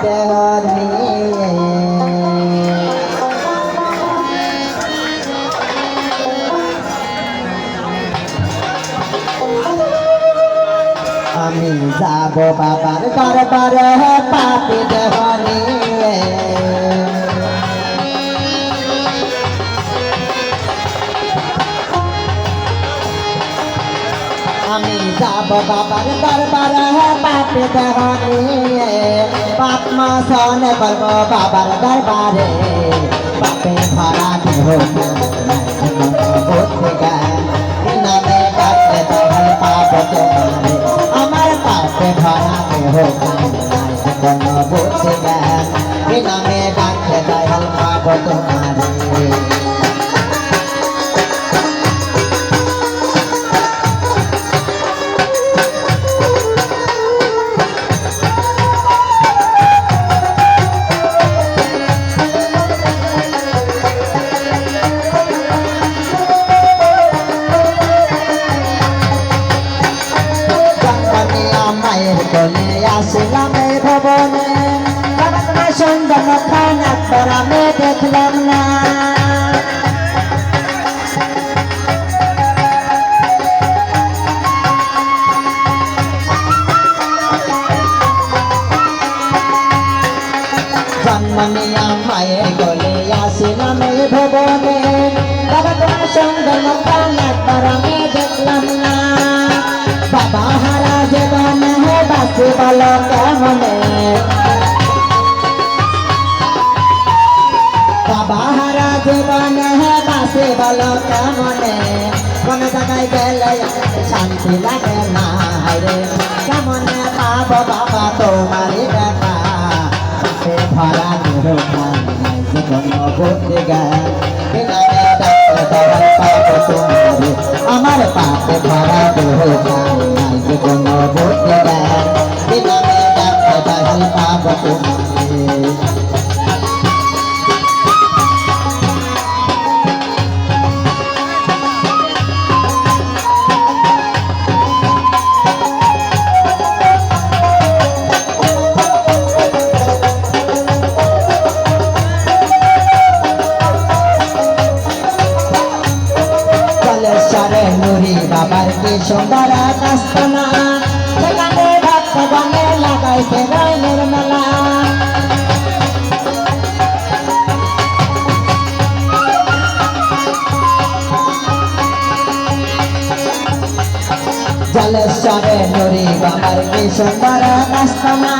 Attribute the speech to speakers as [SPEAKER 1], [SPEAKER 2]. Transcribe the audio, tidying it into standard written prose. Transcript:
[SPEAKER 1] দেহর নিয়ে আমি যাব বাবার দরবারে পাপি দেহ নিয়ে আমি যাব বাবার দরবারে পাপি দেহ নিয়ে পাপ মোচন করব বাবার দরবারে পাপে ভরা দেহ বুঝে জ্ঞান নামে ডাকলে তখন পাপ তোমারে আমার পাপে ভরা দেহ কোনো বুঝে জ্ঞান নামে ডাকলে তখন পাপ তোমারে কোনে আসলাম এই ভবনে সুন্দর মখান একবার আমি দেখলাম না জন্ম নিয়া মায়ের কোলে আসলাম এই ভবনে সুন্দর মখান একবার আমি দেখলাম না বাবা হারা জীবন বাসি বলো কেমনে বাবা হারা জীবন বাসি বলো কেমনে কোন জায়গায় গেলে শান্তি লাগে না রে কেমনে পাবো বাবা তোমারই দেখা ভরা নিরুখান জীবন বুদ্ধি জ্ঞান আমার পাপে ভরা নিরুখান জীবন বুদ্ধি জ্ঞান বিনামে ডাক্তার দয়াল পাবো তোমারে নুরি বাবার কি সুন্দর কাস্তনা সেখানে ভক্ত গণে লাগাইছে নির্মলা জলেশ্বরে নুরি বাবার কি সুন্দর কাস্তনা